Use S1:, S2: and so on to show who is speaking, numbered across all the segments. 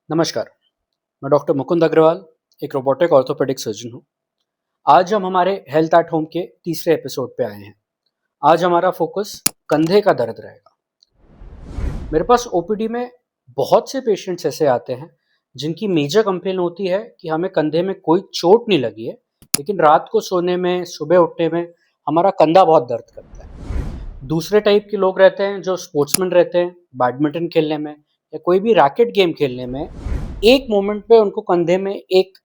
S1: नमस्कार, मैं डॉक्टर मुकुंद अग्रवाल, एक रोबोटिक ऑर्थोपेडिक सर्जन हूँ। आज हम हमारे हेल्थ एट होम के तीसरे एपिसोड पे आए हैं। आज हमारा फोकस कंधे का दर्द रहेगा। मेरे पास ओपीडी में बहुत से पेशेंट्स ऐसे आते हैं जिनकी मेजर कंप्लेन होती है कि हमें कंधे में कोई चोट नहीं लगी है, लेकिन रात को सोने में, सुबह उठने में हमारा कंधा बहुत दर्द करता है। दूसरे टाइप के लोग रहते हैं जो स्पोर्ट्समैन रहते हैं, बैडमिंटन खेलने में या कोई भी रैकेट गेम खेलने में एक मोमेंट पे उनको कंधे में एक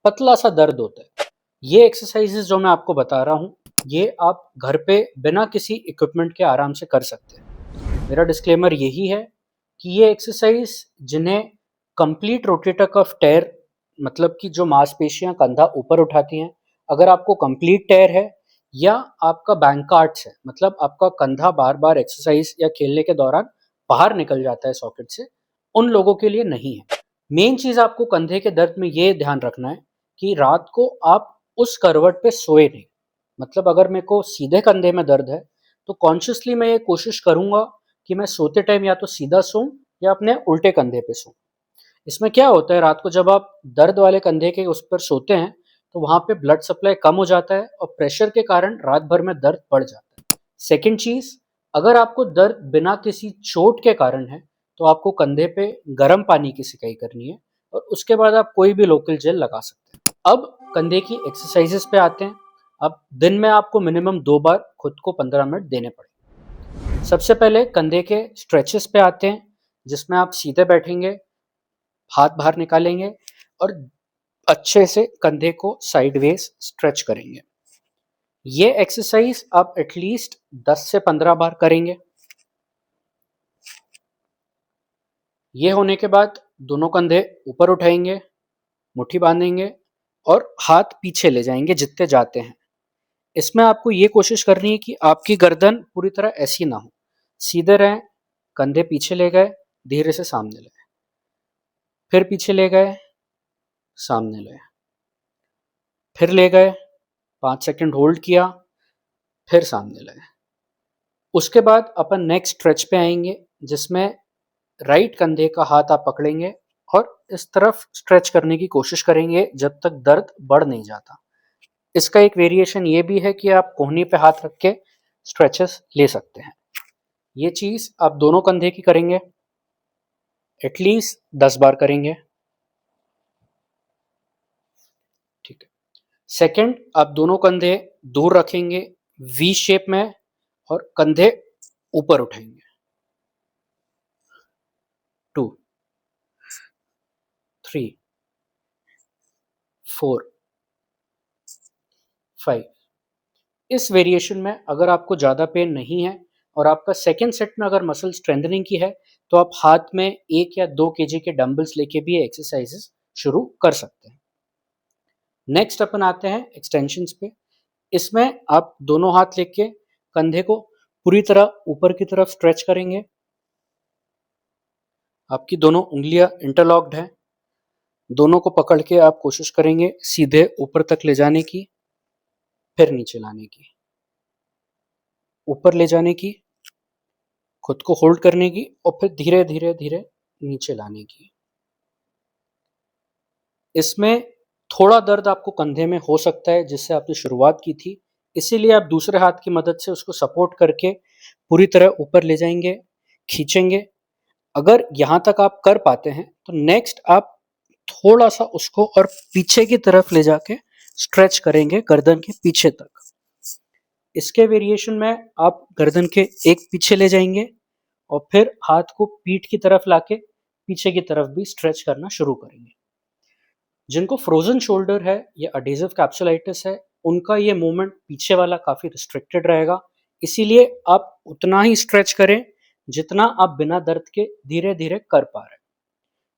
S1: पतला सा दर्द होता है। ये एक्सरसाइजेस जो मैं आपको बता रहा हूँ, ये आप घर पे बिना किसी इक्विपमेंट के आराम से कर सकते हैं। मेरा डिस्क्लेमर यही है कि ये एक्सरसाइज जिन्हें कंप्लीट रोटेटर कफ टेयर, मतलब कि जो मांसपेशियां कंधा ऊपर उठाती हैं, अगर आपको कंप्लीट टेयर है या आपका बैंकार्ट्स है, मतलब आपका कंधा बार बार एक्सरसाइज या खेलने के दौरान बाहर निकल जाता है सॉकेट से, उन लोगों के लिए नहीं है। मेन चीज आपको कंधे के दर्द में ये ध्यान रखना है कि रात को आप उस करवट पे सोए नहीं। मतलब अगर मेरे को सीधे कंधे में दर्द है तो कॉन्शियसली मैं ये कोशिश करूंगा कि मैं सोते टाइम या तो सीधा सोऊं या अपने उल्टे कंधे पे सोऊं। इसमें क्या होता है, रात को जब आप दर्द वाले कंधे के उस पर सोते हैं तो वहां पे ब्लड सप्लाई कम हो जाता है और प्रेशर के कारण रात भर में दर्द बढ़ जाता है। सेकेंड चीज, अगर आपको दर्द बिना किसी चोट के कारण है तो आपको कंधे पे गर्म पानी की सिकाई करनी है और उसके बाद आप कोई भी लोकल जेल लगा सकते हैं। अब कंधे की एक्सरसाइजेस पे आते हैं। अब दिन में आपको मिनिमम 2 बार खुद को 15 मिनट देने पड़ेंगे। सबसे पहले कंधे के स्ट्रेचेस पे आते हैं, जिसमें आप सीधे बैठेंगे, हाथ बाहर निकालेंगे और अच्छे से कंधे को साइडवेज स्ट्रेच करेंगे। ये एक्सरसाइज आप एटलीस्ट 10 से 15 बार करेंगे। ये होने के बाद दोनों कंधे ऊपर उठाएंगे, मुट्ठी बांधेंगे और हाथ पीछे ले जाएंगे जितने जाते हैं। इसमें आपको ये कोशिश करनी है कि आपकी गर्दन पूरी तरह ऐसी ना हो, सीधे रहें। कंधे पीछे ले गए, धीरे से सामने ले, फिर पीछे ले गए, सामने ले, फिर ले गए, 5 सेकंड होल्ड किया, फिर सामने ले। उसके बाद अपन नेक्स्ट स्ट्रेच पे आएंगे, जिसमें राइट कंधे का हाथ आप पकड़ेंगे और इस तरफ स्ट्रेच करने की कोशिश करेंगे जब तक दर्द बढ़ नहीं जाता। इसका एक वेरिएशन ये भी है कि आप कोहनी पे हाथ रख के स्ट्रेचेस ले सकते हैं। ये चीज आप दोनों कंधे की करेंगे, एटलीस्ट 10 बार करेंगे। ठीक है। सेकंड, आप दोनों कंधे दूर रखेंगे वी शेप में और कंधे ऊपर उठाएंगे। 2, 3, 4, 5। इस वेरिएशन में अगर आपको ज़्यादा पेन नहीं है और आपका सेकेंड सेट में अगर मसल स्ट्रेंथनिंग की है तो आप हाथ में 1 या 2 केजी के डंबल्स लेके भी एक्सरसाइजेस शुरू कर सकते हैं। नेक्स्ट अपन आते हैं एक्सटेंशंस पे। इसमें आप दोनों हाथ लेके कंधे को पूरी तरह ऊपर की तरफ स्ट्रेच करेंगे। आपकी दोनों उंगलियां इंटरलॉक्ड हैं। दोनों को पकड़ के आप कोशिश करेंगे सीधे ऊपर तक ले जाने की, फिर नीचे लाने की, ऊपर ले जाने की, खुद को होल्ड करने की और फिर धीरे धीरे धीरे नीचे लाने की। इसमें थोड़ा दर्द आपको कंधे में हो सकता है जिससे आपने शुरुआत की थी, इसीलिए आप दूसरे हाथ की मदद से उसको सपोर्ट करके पूरी तरह ऊपर ले जाएंगे, खींचेंगे। अगर यहाँ तक आप कर पाते हैं तो नेक्स्ट आप थोड़ा सा उसको और पीछे की तरफ ले जाके स्ट्रेच करेंगे गर्दन के पीछे तक। इसके वेरिएशन में आप गर्दन के एक पीछे ले जाएंगे और फिर हाथ को पीठ की तरफ लाके पीछे की तरफ भी स्ट्रेच करना शुरू करेंगे। जिनको फ्रोजन शोल्डर है या एडेसिव कैप्सुलाइटिस है, उनका ये मूवमेंट पीछे वाला काफी रिस्ट्रिक्टेड रहेगा, इसीलिए आप उतना ही स्ट्रेच करें जितना आप बिना दर्द के धीरे धीरे कर पा रहे हैं।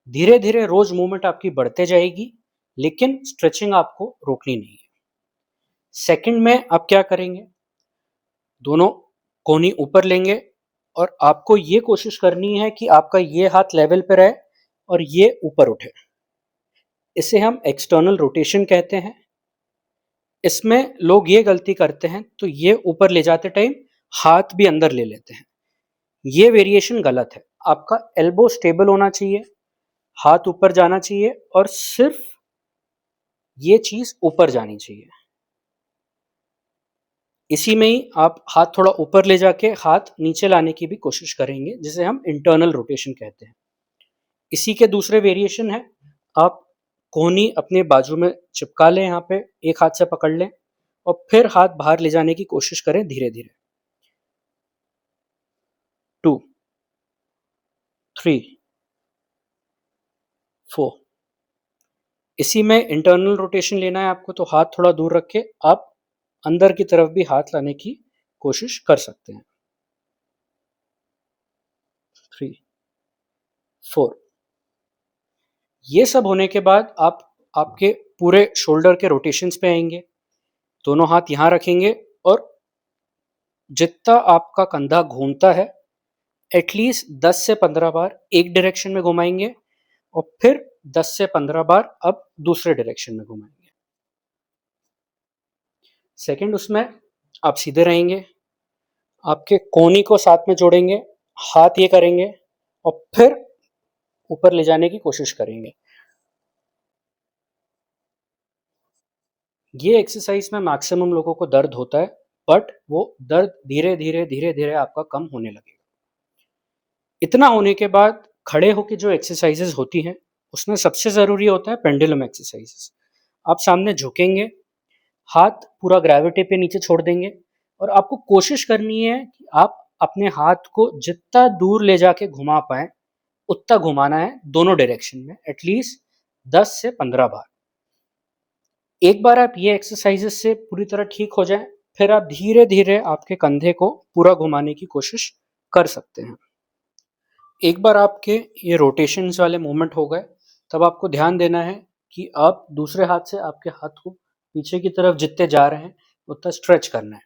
S1: धीरे धीरे रोज मूवमेंट आपकी बढ़ते जाएगी, लेकिन स्ट्रेचिंग आपको रोकनी नहीं है। सेकंड में आप क्या करेंगे, दोनों कोहनी ऊपर लेंगे और आपको ये कोशिश करनी है कि आपका ये हाथ लेवल पे रहे और ये ऊपर उठे। इसे हम एक्सटर्नल रोटेशन कहते हैं। इसमें लोग ये गलती करते हैं, तो ये ऊपर ले जाते टाइम हाथ भी अंदर ले लेते हैं। ये वेरिएशन गलत है। आपका एल्बो स्टेबल होना चाहिए, हाथ ऊपर जाना चाहिए और सिर्फ ये चीज ऊपर जानी चाहिए। इसी में ही आप हाथ थोड़ा ऊपर ले जाके हाथ नीचे लाने की भी कोशिश करेंगे, जिसे हम इंटरनल रोटेशन कहते हैं। इसी के दूसरे वेरिएशन है, आप कोहनी अपने बाजू में चिपका लें, यहाँ पे एक हाथ से पकड़ लें और फिर हाथ बाहर ले जाने की कोशिश करें धीरे धीरे। 2, 3, 4। इसी में इंटरनल रोटेशन लेना है आपको, तो हाथ थोड़ा दूर रख के आप अंदर की तरफ भी हाथ लाने की कोशिश कर सकते हैं। 3, 4। ये सब होने के बाद आप आपके पूरे शोल्डर के रोटेशंस पे आएंगे। दोनों हाथ यहां रखेंगे और जितना आपका कंधा घूमता है एटलीस्ट 10 से 15 बार एक डायरेक्शन में घुमाएंगे और फिर 10 से 15 बार अब दूसरे डायरेक्शन में घुमाएंगे। सेकंड, उसमें आप सीधे रहेंगे, आपके कोहनी को साथ में जोड़ेंगे, हाथ ये करेंगे और फिर ऊपर ले जाने की कोशिश करेंगे। ये एक्सरसाइज में मैक्सिमम लोगों को दर्द होता है, बट वो दर्द धीरे धीरे धीरे धीरे आपका कम होने लगेगा। इतना होने के बाद खड़े होकर जो एक्सरसाइजेस होती हैं उसमें सबसे ज़रूरी होता है पेंडुलम एक्सरसाइजेस। आप सामने झुकेंगे, हाथ पूरा ग्रेविटी पे नीचे छोड़ देंगे और आपको कोशिश करनी है कि आप अपने हाथ को जितना दूर ले जाके घुमा पाए उतना घुमाना है, दोनों डायरेक्शन में एटलीस्ट 10 से 15 बार। एक बार आप ये एक्सरसाइजेस से पूरी तरह ठीक हो जाए, फिर आप धीरे धीरे आपके कंधे को पूरा घुमाने की कोशिश कर सकते हैं। एक बार आपके ये रोटेशंस वाले मूवमेंट हो गए, तब आपको ध्यान देना है कि आप दूसरे हाथ से आपके हाथ को पीछे की तरफ जितने जा रहे हैं उतना स्ट्रेच करना है।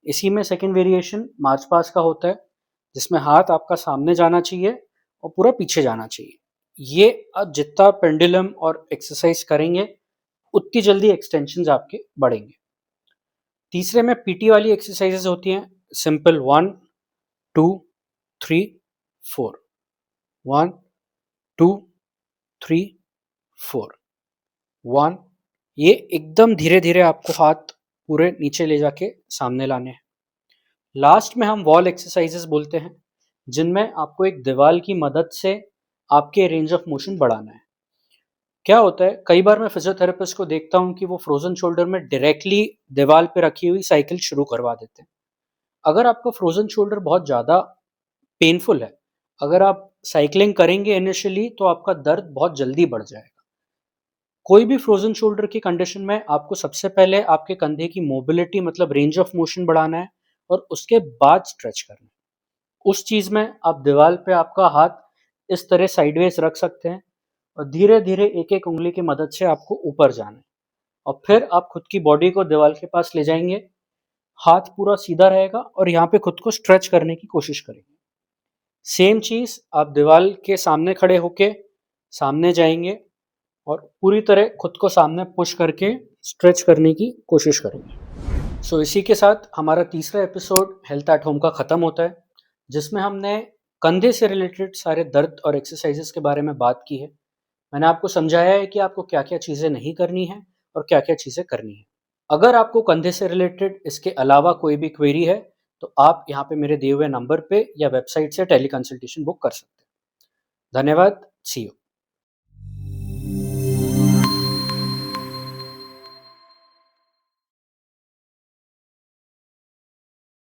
S1: इसी में सेकंड वेरिएशन मार्च पास का होता है, जिसमें हाथ आपका सामने जाना चाहिए और पूरा पीछे जाना चाहिए। ये आप जितना पेंडुलम और एक्सरसाइज करेंगे उतनी जल्दी एक्सटेंशन आपके बढ़ेंगे। तीसरे में पीटी वाली एक्सरसाइजेस होती हैं, सिंपल 1, 2, 3, 4, 1, 2, 3, 4, 1। ये एकदम धीरे धीरे आपको हाथ पूरे नीचे ले जाके सामने लाने हैं। लास्ट में हम वॉल एक्सरसाइजेस बोलते हैं, जिनमें आपको एक दीवार की मदद से आपके रेंज ऑफ मोशन बढ़ाना है। क्या होता है, कई बार मैं फिजियोथेरेपिस्ट को देखता हूँ कि वो फ्रोजन शोल्डर में डायरेक्टली दीवार पे रखी हुई साइकिल शुरू करवा देते हैं। अगर आपका फ्रोजन शोल्डर बहुत ज़्यादा पेनफुल है, अगर आप साइकिलिंग करेंगे इनिशियली तो आपका दर्द बहुत जल्दी बढ़ जाएगा। कोई भी फ्रोजन शोल्डर की कंडीशन में आपको सबसे पहले आपके कंधे की मोबिलिटी मतलब रेंज ऑफ मोशन बढ़ाना है और उसके बाद स्ट्रेच करना है। उस चीज़ में आप दीवार पे आपका हाथ इस तरह साइडवेज रख सकते हैं और धीरे धीरे एक एक उंगली की मदद से आपको ऊपर जाना है और फिर आप खुद की बॉडी को दीवार के पास ले जाएंगे, हाथ पूरा सीधा रहेगा और यहाँ पे खुद को स्ट्रेच करने की कोशिश करेंगे। सेम चीज़ आप दीवार के सामने खड़े होके सामने जाएंगे और पूरी तरह खुद को सामने पुश करके स्ट्रेच करने की कोशिश करेंगे। सो इसी के साथ हमारा तीसरा एपिसोड हेल्थ एट होम का ख़त्म होता है, जिसमें हमने कंधे से रिलेटेड सारे दर्द और एक्सरसाइजेस के बारे में बात की है। मैंने आपको समझाया है कि आपको क्या क्या चीज़ें नहीं करनी है और क्या क्या चीज़ें करनी है। अगर आपको कंधे से रिलेटेड इसके अलावा कोई भी क्वेरी है तो आप यहाँ पे मेरे दिए हुए नंबर पे या वेबसाइट से टेली कंसल्टेशन बुक कर सकते हैं। धन्यवाद, सी यू।